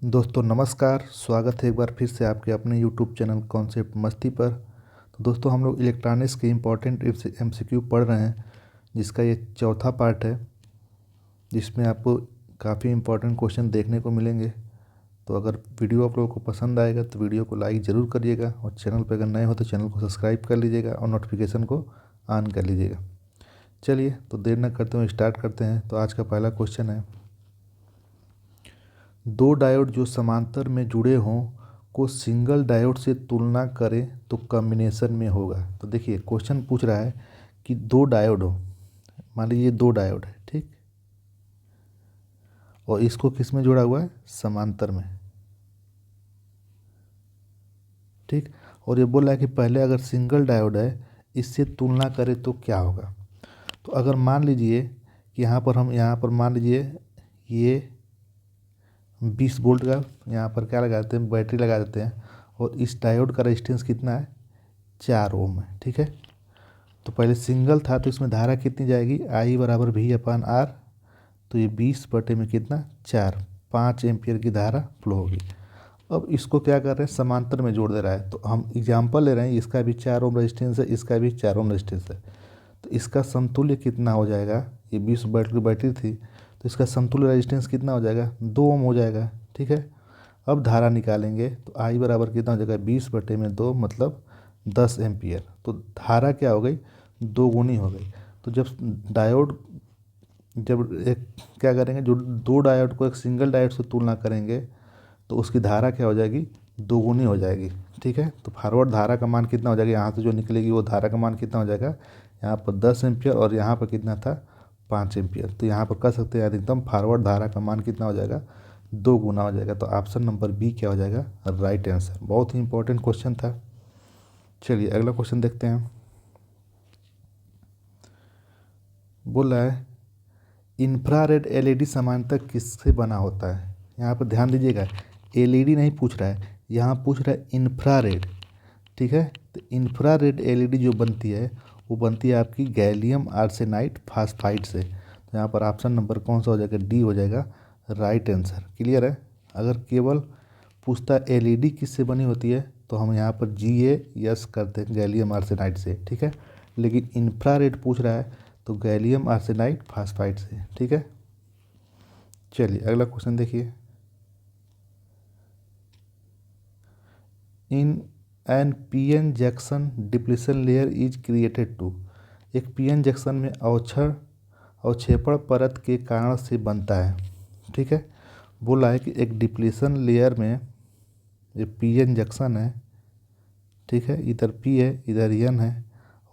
दोस्तों नमस्कार। स्वागत है एक बार फिर से आपके अपने यूट्यूब चैनल कॉन्सेप्ट मस्ती पर। तो दोस्तों हम लोग इलेक्ट्रॉनिक्स के इम्पोर्टेंट एमसीक्यू पढ़ रहे हैं, जिसका ये चौथा पार्ट है, जिसमें आपको काफ़ी इम्पोर्टेंट क्वेश्चन देखने को मिलेंगे। तो अगर वीडियो आप लोगों को पसंद आएगा तो वीडियो को लाइक ज़रूर करिएगा, और चैनल पर अगर नए हो तो चैनल को सब्सक्राइब कर लीजिएगा और नोटिफिकेशन को ऑन कर लीजिएगा। चलिए तो देर न करते हुए स्टार्ट करते हैं। तो आज का पहला क्वेश्चन है, दो डायोड जो समांतर में जुड़े हों को सिंगल डायोड से तुलना करें तो कॉम्बिनेशन में होगा। तो देखिए क्वेश्चन पूछ रहा है कि दो डायोड हो, मान लीजिए दो डायोड है, ठीक, और इसको किस में जोड़ा हुआ है, समांतर में, ठीक। और ये बोल रहा है कि पहले अगर सिंगल डायोड है इससे तुलना करें तो क्या होगा। तो अगर मान लीजिए कि यहाँ पर मान लीजिए ये 20 वोल्ट का यहाँ पर क्या लगा देते हैं, बैटरी लगा देते हैं, और इस डायोड का रेजिस्टेंस कितना है, 4 ओम है, ठीक है। तो पहले सिंगल था तो इसमें धारा कितनी जाएगी, आई बराबर वी अपान आर। तो ये 20 बटे में कितना, 4, 5 एम्पियर की धारा फ्लो होगी। अब इसको क्या कर रहे हैं, समांतर में जोड़ दे रहा है। तो हम एग्जाम्पल ले रहे हैं, इसका भी 4 ओम रेजिस्टेंस है, इसका भी 4 ओम रेजिस्टेंस है। तो इसका समतुल्य कितना हो जाएगा, ये 20 वोल्ट की बैटरी थी तो इसका समतुल्य रेजिस्टेंस कितना हो जाएगा, 2 ओम हो जाएगा, ठीक है। अब धारा निकालेंगे तो आई बराबर कितना हो जाएगा, 20 बटे में 2 मतलब 10 एम्पियर। तो धारा क्या हो गई, दो गुनी हो गई। तो जब एक क्या करेंगे, जो दो डायोड को एक सिंगल डायोड से तुलना करेंगे तो उसकी धारा क्या हो जाएगी, दोगुनी हो जाएगी, ठीक है। तो फॉरवर्ड धारा का मान कितना हो जाएगा, यहाँ से जो निकलेगी वो धारा का मान कितना हो जाएगा, यहाँ पर 10 एम्पियर और यहाँ पर कितना था, 5 एम्पियर। तो यहाँ पर कर सकते हैं अधिकतम फॉरवर्ड धारा का मान कितना हो जाएगा, 2 गुना हो जाएगा। तो ऑप्शन नंबर बी क्या हो जाएगा, राइट आंसर। बहुत ही इंपॉर्टेंट क्वेश्चन था। चलिए अगला क्वेश्चन देखते हैं। बोल रहा है इंफ्रारेड एलईडी सामान्यतः किससे बना होता है। यहाँ पर ध्यान दीजिएगा, एलईडी नहीं पूछ रहा है, यहाँ पूछ रहा है इंफ्रारेड, ठीक है। तो इंफ्रारेड एलईडी जो बनती है वो बनती है आपकी गैलियम आर्सेनाइड फास्फाइड से। तो यहाँ पर ऑप्शन नंबर कौन सा हो जाएगा, डी हो जाएगा राइट आंसर। क्लियर है। अगर केवल पूछता एलईडी किससे बनी होती है तो हम यहाँ पर GA करते हैं, गैलियम आर्सेनाइड से, ठीक है। लेकिन इंफ्रारेड पूछ रहा है तो गैलियम आर्सेनाइड फास्फाइड से, ठीक है। चलिए अगला क्वेश्चन देखिए। In an PN junction depletion layer is created to, एक पीएन जंक्शन में अवक्षेपण परत के कारण से बनता है, ठीक है। बोला है कि एक डिप्लीशन लेयर में ये पीएन जंक्शन है, ठीक है, इधर पी है इधर एन है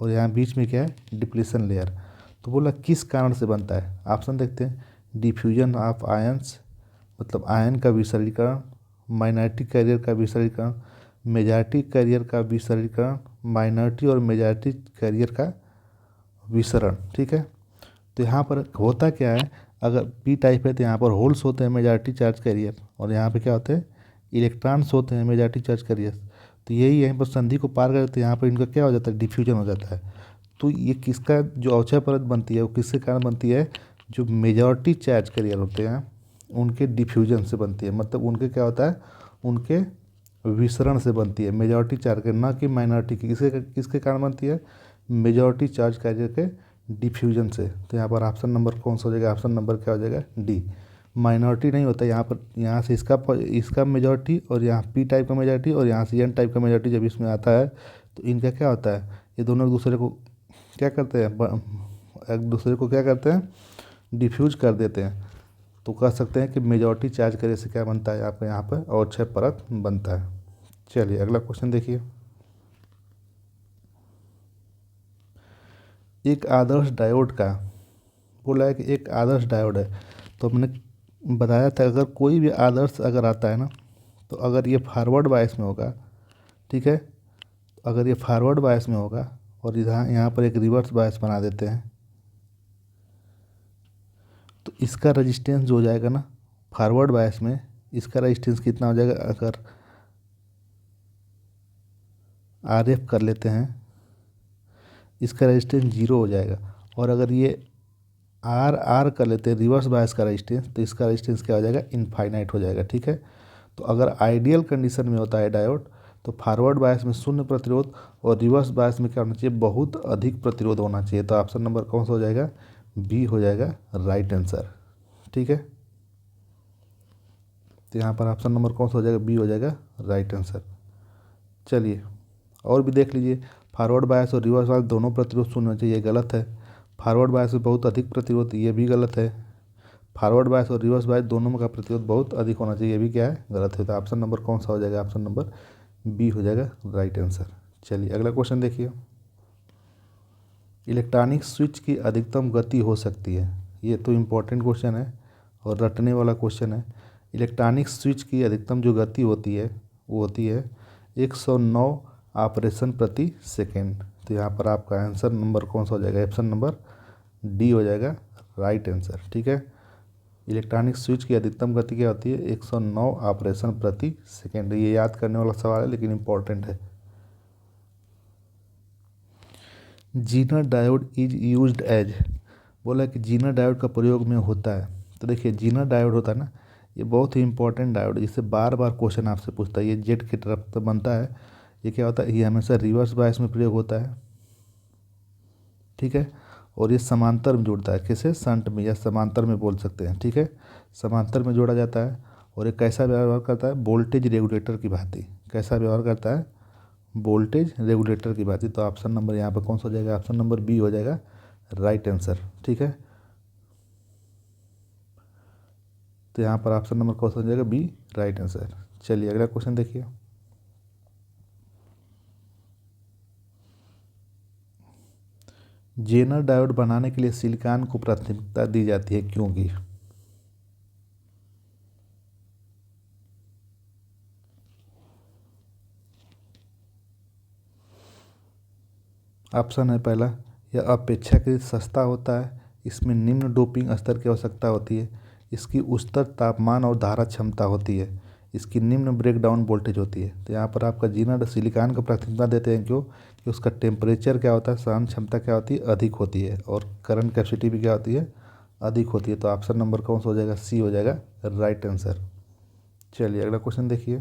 और यहाँ बीच में क्या है, डिप्लीशन लेयर। तो बोला किस कारण से बनता है, ऑप्शन देखते हैं। डिफ्यूजन ऑफ आयंस, मतलब आयन का विसर्गीकरण, माइनॉरिटी कैरियर का विसर्गीकरण, मेजॉरिटी कैरियर का विसर्गीकरण, माइनॉरिटी और मेजॉरिटी कैरियर का विसरण, ठीक है। तो यहाँ पर होता क्या है, अगर पी टाइप है तो यहाँ पर होल्स होते हैं मेजॉरिटी चार्ज कैरियर, और यहाँ पे क्या होते हैं, इलेक्ट्रॉन्स होते हैं मेजॉरिटी चार्ज कैरियर। तो यही यहीं पर संधि को पार करते हैं, यहाँ पर इनका क्या हो जाता है, डिफ्यूजन हो जाता है। तो ये किसका जो अवक्षय परत बनती है वो किसके कारण बनती है, जो मेजॉरिटी चार्ज कैरियर होते हैं उनके डिफ्यूजन से बनती है। मतलब उनके क्या होता है, उनके विसरण से बनती है मेजॉरिटी चार्ज के, ना कि माइनॉरिटी की। किसके किसके कारण बनती है, मेजॉरिटी चार्ज कैरियर के डिफ्यूजन से। तो यहाँ पर ऑप्शन नंबर कौन सा हो जाएगा, ऑप्शन नंबर क्या हो जाएगा, डी। माइनॉरिटी नहीं होता यहाँ पर, यहाँ से इसका मेजॉरिटी और यहाँ पी टाइप का मेजॉरिटी और यहाँ से एन टाइप का मेजॉरिटी जब इसमें आता है तो इनका क्या होता है, ये दोनों एक दूसरे को क्या करते हैं, एक दूसरे को क्या करते हैं, डिफ्यूज कर देते हैं। तो कह सकते हैं कि मेजॉरिटी चार्ज करने से क्या बनता है, आपका यहाँ पर अवक्षय परत बनता है। चलिए अगला क्वेश्चन देखिए। एक आदर्श डायोड का, बोला है कि एक आदर्श डायोड है। तो हमने बताया था अगर कोई भी आदर्श अगर आता है ना, तो अगर ये फॉरवर्ड बायस में होगा, ठीक है, अगर ये फॉरवर्ड बायस में होगा और इधर यहाँ पर एक रिवर्स बायस बना देते हैं तो इसका रजिस्टेंस जो हो जाएगा ना, फॉरवर्ड बायस में इसका रजिस्टेंस कितना हो जाएगा, अगर RF कर लेते हैं इसका रजिस्टेंस 0 हो जाएगा। और अगर ये R कर लेते हैं रिवर्स बायस का रजिस्टेंस तो इसका रजिस्टेंस क्या हो जाएगा, इनफाइनाइट हो जाएगा, ठीक है। तो अगर आइडियल कंडीशन में होता है डायोड तो फॉरवर्ड बायस में शून्य प्रतिरोध और रिवर्स बायस में क्या होना चाहिए, बहुत अधिक प्रतिरोध होना चाहिए। तो ऑप्शन नंबर कौन सा हो जाएगा, बी हो जाएगा राइट आंसर। ठीक है, तो यहाँ पर ऑप्शन नंबर कौन सा हो जाएगा, बी हो जाएगा राइट आंसर। चलिए और भी देख लीजिए, फॉरवर्ड बायस और रिवर्स बायस दोनों प्रतिरोध शून्य होना चाहिए, ये गलत है। फॉरवर्ड बायस में बहुत अधिक प्रतिरोध, ये भी गलत है। फॉरवर्ड बायस और रिवर्स बायस दोनों में का प्रतिरोध बहुत अधिक होना चाहिए, ये भी क्या है, गलत है। तो ऑप्शन नंबर कौन सा हो जाएगा, ऑप्शन नंबर बी हो जाएगा राइट आंसर। चलिए अगला क्वेश्चन देखिए, इलेक्ट्रॉनिक स्विच की अधिकतम गति हो सकती है, ये तो इम्पोर्टेंट क्वेश्चन है और रटने वाला क्वेश्चन है। इलेक्ट्रॉनिक स्विच की अधिकतम जो गति होती है वो होती है 109 ऑपरेशन प्रति सेकेंड। तो यहाँ पर आपका आंसर नंबर कौन सा हो जाएगा, ऑप्शन नंबर डी हो जाएगा राइट आंसर। ठीक है, इलेक्ट्रॉनिक स्विच की अधिकतम गति क्या होती है, 109 ऑपरेशन प्रति सेकेंड। ये याद करने वाला सवाल है लेकिन इम्पोर्टेंट है। Zener diode is used as, बोला कि जीनर डायोड का प्रयोग में होता है। तो देखिए जीनर डायोड होता है ना, ये बहुत ही इंपॉर्टेंट डायोड है, जिससे बार बार क्वेश्चन आपसे पूछता है। ये जेड की तरफ तो बनता है, ये क्या होता है, ये हमेशा रिवर्स बायस में प्रयोग होता है। ठीक है, और ये समांतर में जुड़ता है, किसे, शंट में या समांतर में बोल सकते हैं। ठीक है, समांतर में जोड़ा जाता है और ये कैसा व्यवहार करता है, वोल्टेज रेगुलेटर की भांति। कैसा व्यवहार करता है, वोल्टेज रेगुलेटर की भांति। तो ऑप्शन नंबर यहाँ पर कौन सा हो जाएगा, ऑप्शन नंबर बी हो जाएगा राइट आंसर। ठीक है, तो यहाँ पर ऑप्शन नंबर कौन सा हो जाएगा, बी राइट आंसर। चलिए अगला क्वेश्चन देखिए, जेनर डायोड बनाने के लिए सिलिकॉन को प्राथमिकता दी जाती है, क्योंकि ऑप्शन है पहला, यह अपेक्षाकृत सस्ता होता है, इसमें निम्न डोपिंग स्तर की आवश्यकता होती है, इसकी उच्चतर तापमान और धारा क्षमता होती है, इसकी निम्न ब्रेकडाउन वोल्टेज होती है। तो यहाँ पर आपका जीनर सिलिकॉन को प्राथमिकता देते हैं, क्यों, कि उसका टेम्परेचर क्या होता है, सहन क्षमता क्या होती है, अधिक होती है, और करंट कैपेसिटी भी क्या होती है, अधिक होती है। तो ऑप्शन नंबर कौन सा हो जाएगा, सी हो जाएगा राइट आंसर। चलिए अगला क्वेश्चन देखिए,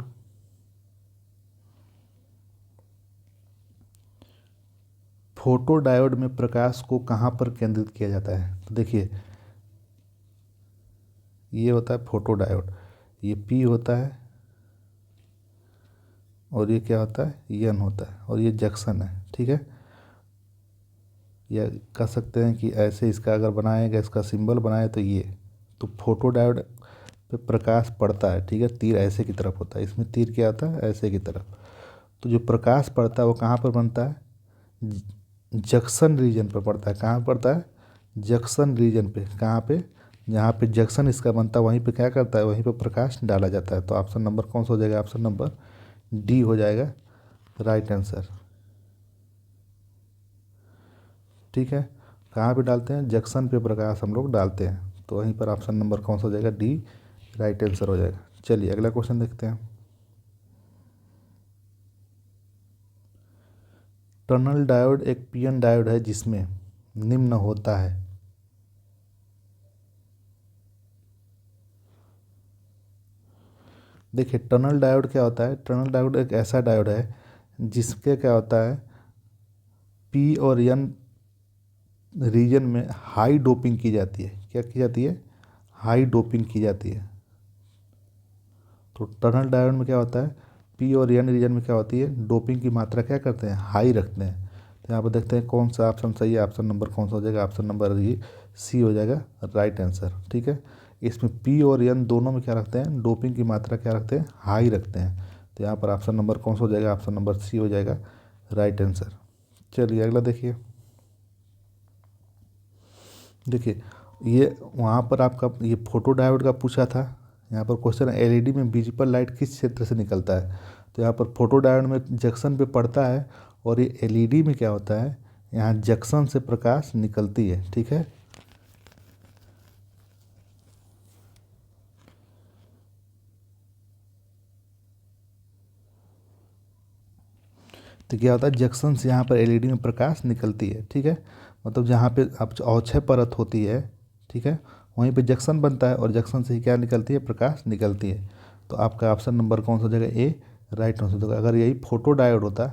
फोटो डायोड में प्रकाश को कहाँ पर केंद्रित किया जाता है। तो देखिए ये होता है फोटो डायोड, ये पी होता है और ये क्या होता है, एन होता है, और ये जंक्शन है। ठीक है, या कह सकते हैं कि ऐसे इसका अगर बनाएगा, इसका सिंबल बनाए तो ये, तो फोटो डायोड पे प्रकाश पड़ता है। ठीक है, तीर ऐसे की तरफ होता है, इसमें तीर क्या होता है, ऐसे की तरफ। तो जो प्रकाश पड़ता है वो कहाँ पर बनता है, जंक्शन रीजन पर पड़ता है। कहाँ पड़ता है, जंक्शन रीजन पे। कहाँ पे, जहाँ पे जंक्शन इसका बनता है वहीं पे क्या करता है, वहीं पे प्रकाश डाला जाता है। तो ऑप्शन नंबर कौन सा हो जाएगा, ऑप्शन नंबर डी हो जाएगा राइट आंसर। ठीक है, कहाँ पे डालते हैं, जंक्शन पे प्रकाश हम लोग डालते हैं, तो वहीं पर ऑप्शन नंबर कौन सा हो जाएगा, डी राइट आंसर हो जाएगा। चलिए अगला क्वेश्चन देखते हैं, टनल डायोड एक पीएन डायोड है जिसमें निम्न होता है। देखिए टनल डायोड क्या होता है, टनल डायोड एक ऐसा डायोड है जिसके क्या होता है, पी और एन रीजन में हाई डोपिंग की जाती है। क्या की जाती है, हाई डोपिंग की जाती है। तो टनल डायोड में क्या होता है, पी और एन रीजन में क्या होती है, डोपिंग की मात्रा क्या करते हैं, हाई रखते हैं। तो यहाँ पर देखते हैं कौन सा ऑप्शन सही है, ऑप्शन नंबर कौन सा हो जाएगा, ऑप्शन नंबर ये सी हो जाएगा राइट आंसर। ठीक है, इसमें पी और एन दोनों में क्या रखते हैं, डोपिंग की मात्रा क्या रखते हैं, हाई रखते हैं। तो यहाँ पर ऑप्शन नंबर कौन सा हो जाएगा, ऑप्शन नंबर सी हो जाएगा राइट आंसर। चलिए अगला देखिए, देखिए ये वहाँ पर आपका ये फोटो डायोड का पूछा था। यहाँ पर क्वेश्चन है एलईडी में विजिबल लाइट किस क्षेत्र से निकलता है। तो यहाँ पर फोटो डायोड में जंक्शन पे पड़ता है और ये एलईडी में क्या होता है, यहाँ जंक्शन से प्रकाश निकलती है। ठीक है, तो क्या होता है, जंक्शन से यहाँ पर एलईडी में प्रकाश निकलती है। ठीक है, मतलब जहाँ पे अब अवक्षय परत होती है, ठीक है, वहीं पे जंक्शन बनता है और जंक्शन से ही क्या निकलती है, प्रकाश निकलती है। तो आपका ऑप्शन नंबर कौन सा हो जाएगा? ए राइट आंसर। तो अगर यही फोटो डायोड होता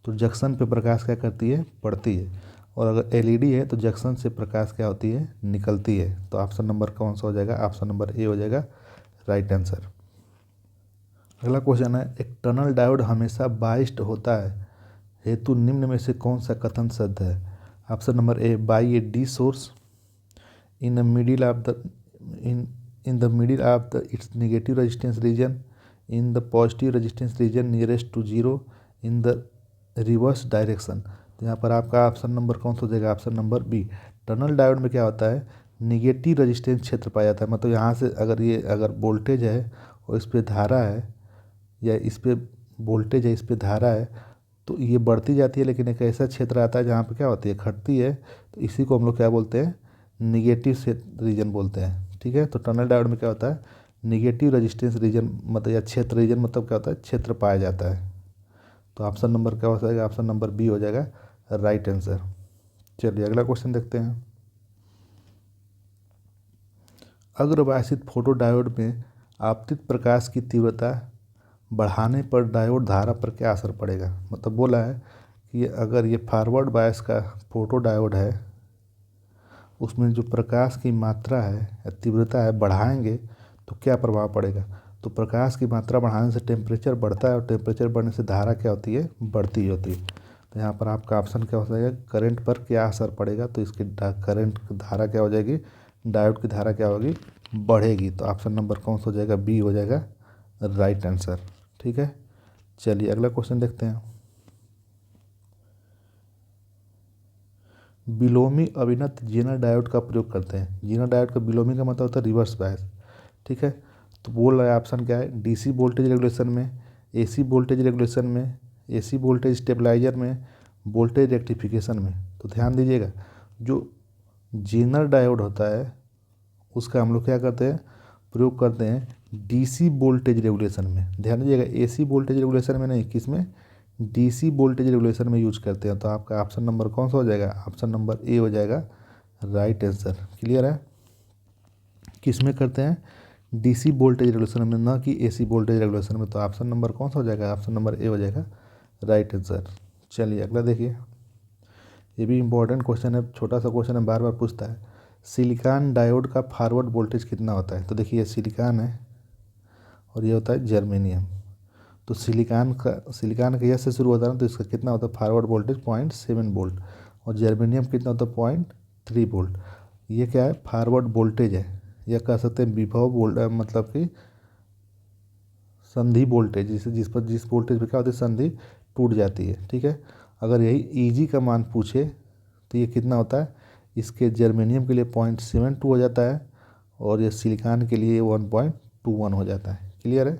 तो जंक्शन पे प्रकाश क्या करती है? पड़ती है। और अगर एलईडी है तो जंक्शन से प्रकाश क्या होती है? निकलती है। तो ऑप्शन नंबर कौन सा हो जाएगा? ऑप्शन नंबर ए हो जाएगा राइट आंसर। अगला क्वेश्चन है, एक टनल डायोड हमेशा बाइस्ड होता है हेतु निम्न में से कौन सा कथन सत्य है? Option number A, by a D source in the middle of the in the middle of the its negative resistance region, in the positive resistance region nearest to zero, in the reverse direction. तो यहाँ पर आपका option number कौन सा हो जाएगा? Option number B. Tunnel diode में क्या होता है? निगेटिव रेजिस्टेंस क्षेत्र पाया जाता है। मतलब यहाँ से अगर वोल्टेज है और इस पर धारा है, या इस पे वोल्टेज है, इस पे धारा है, तो ये बढ़ती जाती है, लेकिन एक ऐसा क्षेत्र आता है जहाँ पे क्या होती है? घटती है। तो इसी को हम लोग क्या बोलते हैं? निगेटिव रीजन बोलते हैं। ठीक है, तो टनल डायोड में क्या होता है? निगेटिव रेजिस्टेंस रीजन मतलब या क्षेत्र रीजन मतलब क्या होता है? क्षेत्र पाया जाता है। तो ऑप्शन नंबर क्या हो जाएगा? ऑप्शन नंबर बी हो जाएगा राइट आंसर। चलिए अगला क्वेश्चन देखते हैं। अग्रवासित फोटो डायोड में आपतित प्रकाश की तीव्रता बढ़ाने पर डायोड धारा पर क्या असर पड़ेगा? मतलब बोला है कि अगर ये फॉरवर्ड बायस का फोटो डायोड है, उसमें जो प्रकाश की मात्रा है या तीव्रता है बढ़ाएंगे तो क्या प्रभाव पड़ेगा? तो प्रकाश की मात्रा बढ़ाने से टेम्परेचर बढ़ता है, और टेम्परेचर बढ़ने से धारा क्या होती है? बढ़ती होती है। तो यहाँ पर आपका ऑप्शन क्या हो जाएगा? करंट पर क्या असर पड़ेगा? तो इसकी करंट धारा क्या हो जाएगी? डायोड की धारा क्या होगी? बढ़ेगी। तो ऑप्शन नंबर कौन सा हो जाएगा? बी हो जाएगा राइट आंसर। ठीक है, चलिए अगला क्वेश्चन देखते हैं। विलोमी अविनत जेनर डायोड का प्रयोग करते हैं। जेनर डायोड का विलोमी का मतलब होता है रिवर्स बायस। ठीक है, तो बोल रहा है ऑप्शन क्या है? डीसी वोल्टेज रेगुलेशन में, एसी वोल्टेज रेगुलेशन में, एसी वोल्टेज स्टेबलाइजर में, वोल्टेज रेक्टिफिकेशन में। तो ध्यान दीजिएगा, जो जेनर डायोड होता है उसका हम लोग क्या करते हैं? प्रयोग करते हैं डीसी वोल्टेज रेगुलेशन में। ध्यान दीजिएगा, एसी वोल्टेज रेगुलेशन में नहीं, किस में? डीसी वोल्टेज रेगुलेशन में यूज करते हैं। तो आपका ऑप्शन नंबर कौन सा हो जाएगा? ऑप्शन नंबर ए हो जाएगा राइट आंसर। क्लियर है? किस में करते हैं? डीसी वोल्टेज रेगुलेशन में, ना कि एसी वोल्टेज रेगुलेशन में। तो ऑप्शन नंबर कौन सा हो जाएगा? ऑप्शन नंबर ए हो जाएगा राइट आंसर। चलिए अगला देखिए, ये भी इंपॉर्टेंट क्वेश्चन है, छोटा सा क्वेश्चन है, बार बार पूछता है। सिलिकॉन डायोड का फॉरवर्ड वोल्टेज कितना होता है? तो देखिए, ये सिलिकॉन है और ये होता है जर्मेनियम। तो सिलिकॉन का यस से शुरू होता है ना, तो इसका कितना होता है फॉरवर्ड वोल्टेज? 0.7 वोल्ट। और जर्मेनियम कितना होता है? 0.3 वोल्ट। ये क्या है? फॉरवर्ड वोल्टेज है, या कह सकते हैं विभव मतलब कि संधि वोल्टेज, जिस वोल्टेज पे क्या होती है? संधि टूट जाती है। ठीक है, अगर यही ईजी का मान पूछे तो ये कितना होता है? इसके जर्मेनियम के लिए 0.72 हो जाता है, और ये सिलिकॉन के लिए 1.21 हो जाता है। क्लियर है?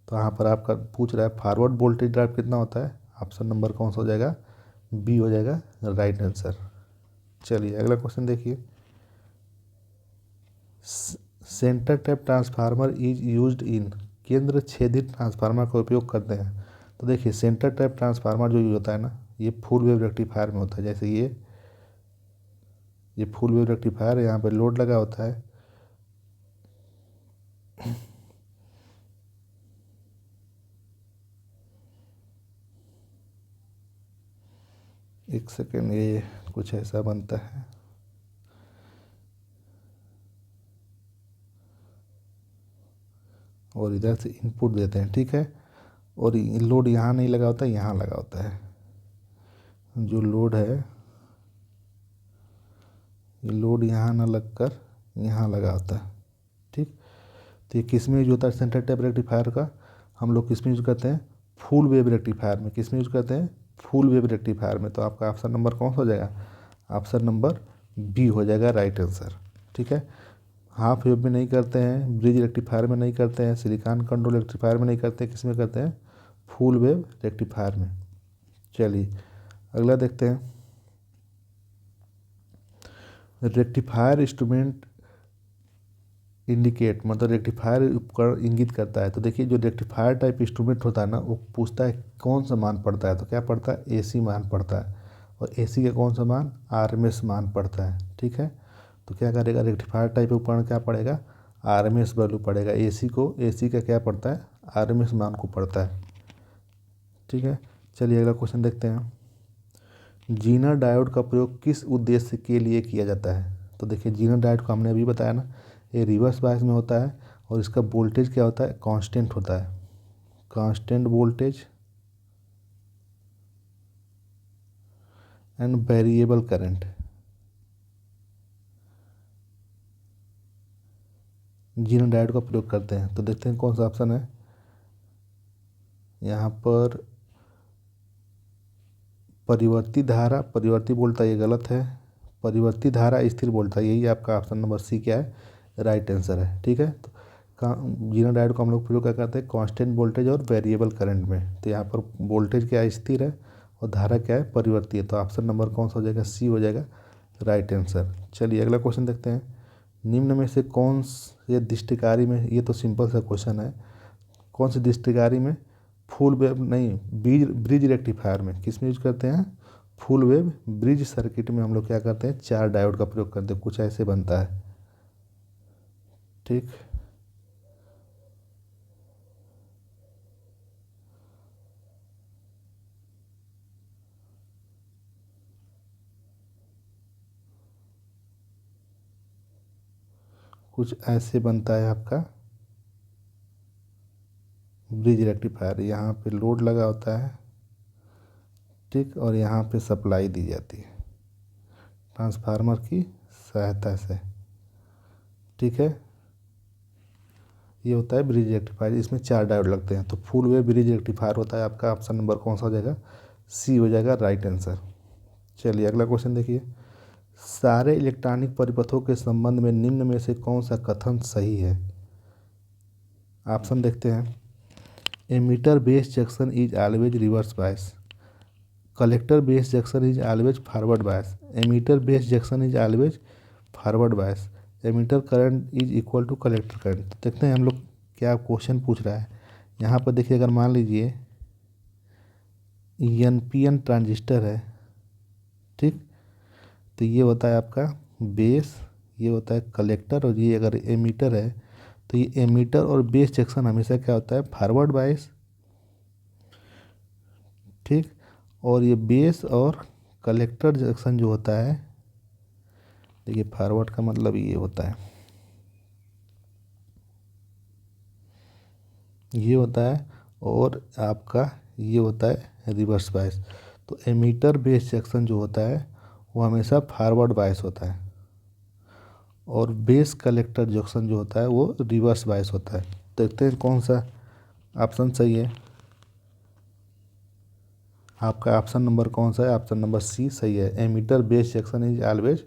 तो यहाँ पर आपका पूछ रहा है फॉरवर्ड वोल्टेज ड्राइव कितना होता है? ऑप्शन नंबर कौन सा हो जाएगा? बी हो जाएगा राइट आंसर। चलिए अगला क्वेश्चन देखिए। Centre tap transformer is used in, केंद्र छेदित ट्रांसफार्मर का उपयोग करते हैं। तो देखिए, सेंटर टैप ट्रांसफार्मर जो यूज होता है ना, ये फुल वेव रेक्टिफायर में होता है। जैसे ये फुल वेव रेक्टिफायर है, यहाँ पे लोड लगा होता है। एक सेकेंड, ये कुछ ऐसा बनता है, और इधर से इनपुट देते हैं। ठीक है, और लोड यहाँ नहीं लगा होता, यहाँ लगा होता है। जो लोड है, ये लोड यहाँ ना लगकर यहाँ लगा होता है। ठीक, तो ये किस में यूज होता है? सेंटर टैप रेक्टिफायर का हम लोग किस में यूज करते हैं? फुल वेव रेक्टिफायर में। किस में यूज करते हैं? फुल वेव रेक्टिफायर में। तो आपका ऑप्शन नंबर कौन सा हो जाएगा? ऑप्शन नंबर बी हो जाएगा राइट आंसर। ठीक है, हाफ वेव में नहीं करते हैं, ब्रिज रेक्टिफायर में नहीं करते हैं, सिलिकॉन कंट्रोल रेक्टिफायर में नहीं करते हैं, किस में करते हैं? फुल वेव रेक्टिफायर में। चलिए अगला देखते हैं। रेक्टिफायर इंस्ट्रूमेंट इंडिकेट, मतलब रेक्टिफायर उपकरण इंगित करता है। तो देखिए, जो रेक्टिफायर टाइप इंस्ट्रूमेंट होता है ना, वो पूछता है कौन सा मान पड़ता है। तो क्या पड़ता है? एसी मान पड़ता है, और एसी का कौन सा मान? आरएमएस मान पड़ता है। ठीक है, तो क्या करेगा? रेक्टिफायर टाइप उपकरण क्या पड़ेगा? आरएमएस वैल्यू पड़ेगा। एसी का क्या पड़ता है, आरएमएस मान को पड़ता है। ठीक है, चलिए अगला क्वेश्चन देखते हैं। जीनर डायोड का प्रयोग किस उद्देश्य के लिए किया जाता है? तो देखिए जीनर डायोड को हमने अभी बताया ना, ये रिवर्स बायस में होता है और इसका वोल्टेज क्या होता है, कांस्टेंट होता है, constant voltage and variable current. Zener diode का प्रयोग करते हैं। तो देखते हैं कौन सा ऑप्शन है यहाँ पर। परिवर्ती धारा, परिवर्ती बोलता है, ये गलत है। परिवर्ती धारा स्थिर बोलता है, यही आपका ऑप्शन नंबर सी क्या है, राइट आंसर है। ठीक है, तो जीनर डायोड को हम लोग प्रयोग क्या करते हैं, कांस्टेंट वोल्टेज और वेरिएबल करंट में। तो यहाँ पर वोल्टेज क्या है, स्थिर है, और धारा क्या है, परिवर्ती है। तो ऑप्शन नंबर कौन सा हो जाएगा, सी हो जाएगा राइट आंसर। चलिए अगला क्वेश्चन देखते हैं। निम्न में से कौन से दृष्टिकारी में, ये तो सिंपल सा क्वेश्चन है, कौन सी दृष्टिकारी में फुल वेव नहीं ब्रिज रेक्टिफायर में किस में यूज करते हैं, फुल वेव ब्रिज सर्किट में हम लोग क्या करते हैं, 4 डायोड का प्रयोग करते हैं। कुछ ऐसे बनता है। ठीक, कुछ ऐसे बनता है आपका ब्रिज रेक्टिफायर। यहाँ पे लोड लगा होता है, ठीक, और यहाँ पे सप्लाई दी जाती है ट्रांसफार्मर की सहायता से। ठीक है, ये होता है ब्रिज रेक्टिफायर, इसमें 4 डायोड लगते हैं। तो फुल वेव ब्रिज रेक्टिफायर होता है आपका। ऑप्शन नंबर कौन सा हो जाएगा, सी हो जाएगा राइट आंसर। चलिए अगला क्वेश्चन देखिए। सारे इलेक्ट्रॉनिक परिपथों के संबंध में निम्न में से कौन सा कथन सही है? ऑप्शन देखते हैं। Emitter base junction is always reverse bias, collector base junction is always forward bias, emitter base junction is always forward bias, emitter current is equal to collector current. तो देखते हैं हम लोग क्या क्वेश्चन पूछ रहा है। यहाँ पर देखिए, अगर मान लीजिए एनपीएन ट्रांजिस्टर है, ठीक, तो ये होता है आपका बेस, ये होता है कलेक्टर, और ये अगर एमीटर है तो ये एमीटर और बेस जंक्शन हमेशा क्या होता है, फॉरवर्ड बायस। ठीक, और ये बेस और कलेक्टर जंक्शन जो होता है, देखिए फॉरवर्ड का मतलब ये होता है, ये होता है, और आपका ये होता है रिवर्स बायस। तो एमीटर बेस जंक्शन जो होता है वो हमेशा फॉरवर्ड बायस होता है, और बेस कलेक्टर जंक्शन जो होता है वो रिवर्स बायस होता है। देखते हैं कौन सा ऑप्शन सही है। आपका ऑप्शन नंबर कौन सा है, ऑप्शन नंबर सी सही है। Emitter base junction is always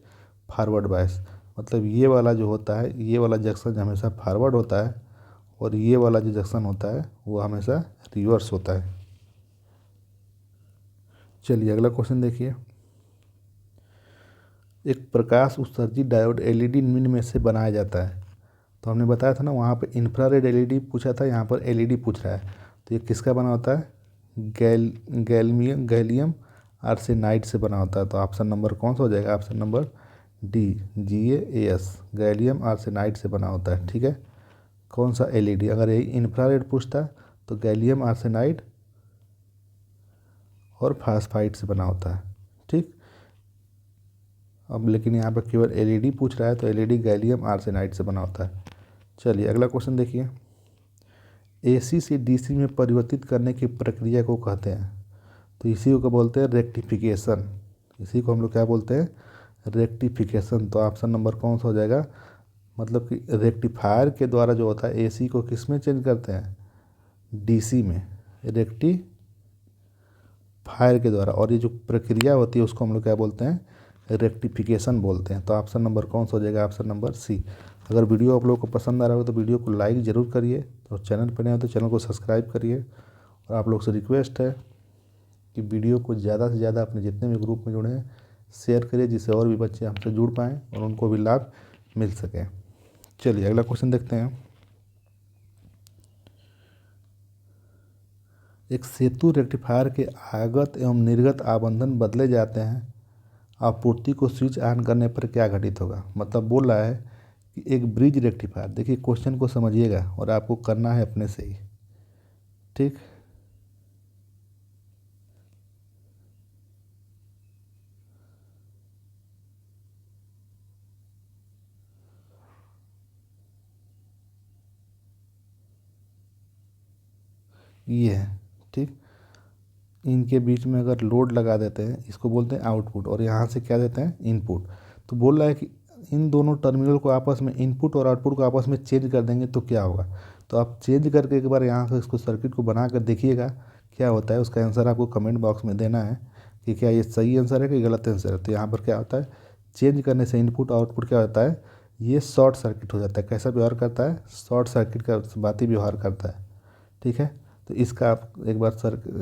forward bias, मतलब ये वाला जो होता है, ये वाला जंक्शन हमेशा फॉरवर्ड होता है, और ये वाला जो जंक्शन होता है वो हमेशा रिवर्स होता है। चलिए अगला क्वेश्चन देखिए। एक प्रकाश उत्सर्जित डायोड एलईडी निम्न में से बनाया जाता है। तो हमने बताया था ना, वहाँ पे इंफ्रारेड एलईडी पूछा था, यहाँ पर एलईडी पूछ रहा है। तो ये किसका बना होता है, गैलियम आर्सेनाइड से बना होता है। तो ऑप्शन नंबर कौन सा हो जाएगा, option number D, GaAs, gallium arsenide से बना होता है। ठीक है, कौन सा एलईडी, अगर यही इंफ्रारेड पूछता तो गैलियम आर्सेनाइड और फास्फाइड से बना होता है। ठीक, अब लेकिन यहाँ पर केवल एलईडी पूछ रहा है, तो एलईडी गैलियम आर्सेनाइड से बना होता है। चलिए अगला क्वेश्चन देखिए। एसी से डीसी में परिवर्तित करने की प्रक्रिया को कहते हैं। तो इसी को बोलते हैं रेक्टिफिकेशन, इसी को हम लोग क्या बोलते हैं, रेक्टिफिकेशन। तो ऑप्शन नंबर कौन सा हो जाएगा, मतलब कि रेक्टिफायर के द्वारा जो होता है एसी को किस में चेंज करते हैं, डीसी में, रेक्टिफायर के द्वारा। और ये जो प्रक्रिया होती है उसको हम लोग क्या बोलते हैं, रेक्टिफिकेशन बोलते हैं। तो ऑप्शन नंबर कौन सा हो जाएगा, ऑप्शन नंबर सी। अगर वीडियो आप लोगों को पसंद आ रहा हो तो वीडियो को लाइक ज़रूर करिए, और चैनल पर नए हो तो चैनल को सब्सक्राइब करिए। और आप लोग से रिक्वेस्ट है कि वीडियो को ज़्यादा से ज़्यादा अपने जितने भी ग्रुप में जुड़े हैं शेयर करिए, जिससे और भी बच्चे हमसे जुड़ पाएँ और उनको भी लाभ मिल सके। चलिए अगला क्वेश्चन देखते हैं। एक सेतु रेक्टिफायर के आगत एवं निर्गत आबंधन बदले जाते हैं, आपूर्ति को स्विच ऑन करने पर क्या घटित होगा। मतलब बोल रहा है कि एक ब्रिज रेक्टिफायर, देखिए क्वेश्चन को समझिएगा और आपको करना है अपने से ही, ठीक। ये है, ठीक। इनके बीच में अगर लोड लगा देते हैं, इसको बोलते हैं आउटपुट, और यहाँ से क्या देते हैं, इनपुट। तो बोल रहा है कि इन दोनों टर्मिनल को आपस में, इनपुट और आउटपुट को आपस में चेंज कर देंगे तो क्या होगा। तो आप चेंज करके एक बार यहाँ से इसको सर्किट को बना कर देखिएगा क्या होता है। उसका आंसर आपको कमेंट बॉक्स में देना है कि क्या ये सही आंसर है कि गलत आंसर है। तो यहाँ पर क्या होता है, चेंज करने से इनपुट आउटपुट क्या होता है, ये शॉर्ट सर्किट हो जाता है। कैसा व्यवहार करता है, शॉर्ट सर्किट का बाती व्यवहार करता है, ठीक है। तो इसका आप एक बार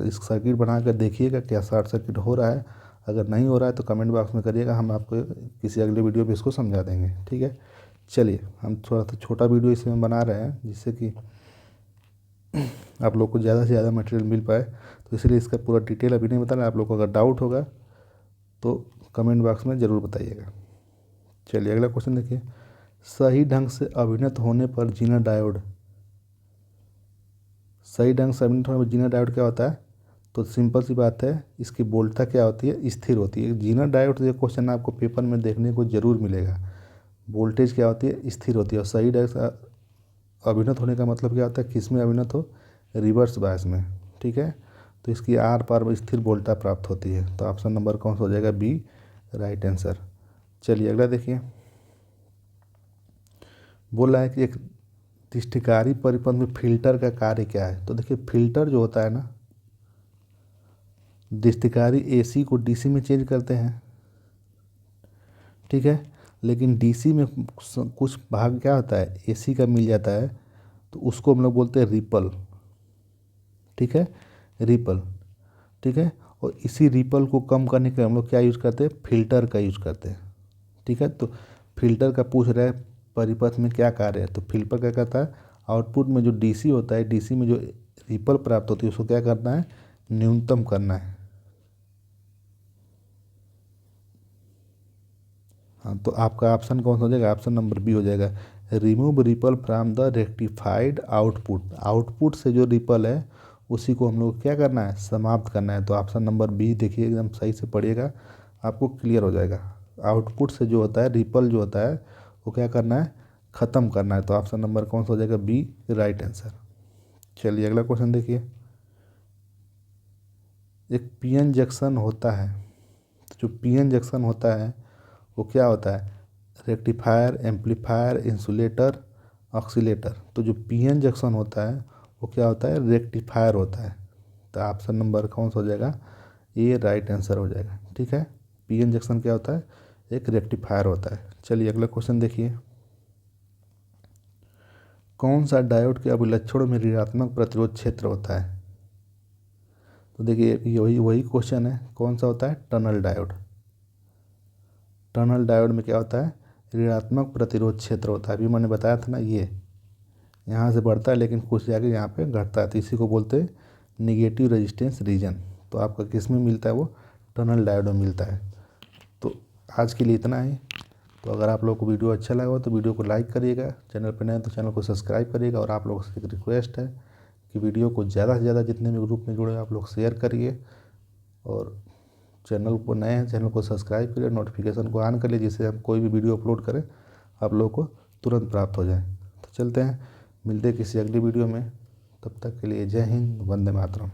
इस सर्किट बना कर देखिएगा क्या शॉर्ट सर्किट हो रहा है। अगर नहीं हो रहा है तो कमेंट बॉक्स में करिएगा, हम आपको किसी अगले वीडियो में इसको समझा देंगे, ठीक है। चलिए, हम थोड़ा सा छोटा वीडियो इसमें बना रहे हैं जिससे कि आप लोग को ज़्यादा से ज़्यादा मटेरियल मिल पाए, तो इसलिए इसका पूरा डिटेल अभी नहीं बता रहा। आप लोग को अगर डाउट होगा तो कमेंट बॉक्स में ज़रूर बताइएगा। चलिए अगला क्वेश्चन देखिए, सही ढंग से अभिनत होने पर जीना डायोड, सही ढंग से अभिनत होने पर जीना डायोड क्या होता है। तो सिंपल सी बात है, इसकी बोल्टता क्या होती है, स्थिर होती है। जीना डायोड से क्वेश्चन आपको पेपर में देखने को जरूर मिलेगा। वोल्टेज क्या होती है, स्थिर होती है। और सही ढंग से अभिनत होने का मतलब क्या होता है, किस में अभिनत हो, रिवर्स बायस में, ठीक है। तो इसकी आर पार में स्थिर वोल्टता प्राप्त होती है। तो ऑप्शन नंबर कौन सा हो जाएगा, बी राइट आंसर। चलिए अगला देखिए, बोला है कि एक दृष्टिकारी परिपथ में फिल्टर का कार्य क्या है। तो देखिए फिल्टर जो होता है ना, दृष्टिकारी एसी को डीसी में चेंज करते हैं, ठीक है। लेकिन डीसी में कुछ भाग क्या होता है, एसी का मिल जाता है, तो उसको हम लोग बोलते हैं रिपल, ठीक है, रिपल, ठीक है। और इसी रिपल को कम करने के हम लोग क्या यूज़ करते हैं, फिल्टर का यूज़ करते हैं, ठीक है। तो फिल्टर का पूछ रहा है परिपथ में क्या कार्य है, तो फिल्टर क्या करता है, आउटपुट में जो डीसी होता है, डीसी में जो रिपल प्राप्त होती है उसको क्या करना है, न्यूनतम करना है। हाँ, तो आपका ऑप्शन कौन सा हो जाएगा, ऑप्शन नंबर बी हो जाएगा, remove ripple from the rectified output. Output से जो रिपल है उसी को हम लोग को क्या करना है, समाप्त करना है। तो ऑप्शन नंबर बी देखिए, एकदम सही से पढ़िएगा, आपको क्लियर हो जाएगा। आउटपुट से जो होता है रिपल जो होता है वो क्या करना है, ख़त्म करना है। तो ऑप्शन नंबर कौन सा हो जाएगा, बी राइट आंसर। चलिए अगला क्वेश्चन देखिए, एक पीएन जंक्शन होता है, तो जो पीएन जंक्शन होता है वो क्या होता है, रेक्टिफायर, एम्पलीफायर, इंसुलेटर, ऑक्सीलेटर। तो जो पीएन जंक्शन होता है वो क्या होता है, रेक्टिफायर होता है। तो ऑप्शन नंबर कौन सा हो जाएगा, ये राइट आंसर हो जाएगा, ठीक है। पीएन जंक्शन क्या होता है, एक रेक्टिफायर होता है। चलिए अगला क्वेश्चन देखिए, कौन सा डायोड के अभिलक्षणों में ऋणात्मक प्रतिरोध क्षेत्र होता है। तो देखिए ये वही वही क्वेश्चन है, कौन सा होता है, टनल डायोड। टनल डायोड में क्या होता है, ऋणात्मक प्रतिरोध क्षेत्र होता है। अभी मैंने बताया था ना, ये यहाँ से बढ़ता है लेकिन कुछ जाके यहाँ पे घटता है, तो इसी को बोलते हैं निगेटिव रेजिस्टेंस रीजन। तो आपका किस में मिलता है, वो टनल डायोड में मिलता है। तो आज के लिए इतना ही। तो अगर आप लोग को वीडियो अच्छा लगा हो तो वीडियो को लाइक करिएगा, चैनल पर नए हैं तो चैनल को सब्सक्राइब करिएगा। और आप लोगों से एक रिक्वेस्ट है कि वीडियो को ज़्यादा से ज़्यादा जितने भी ग्रुप में जुड़े आप लोग शेयर करिए, और चैनल को नए हैं चैनल को सब्सक्राइब करिए, नोटिफिकेशन को ऑन कर लीजिए, जिससे हम कोई भी वीडियो अपलोड करें आप लोगों को तुरंत प्राप्त हो जाए। तो चलते हैं, मिलते हैं किसी अगली वीडियो में, तब तक के लिए जय हिंद, वंदे मातरम।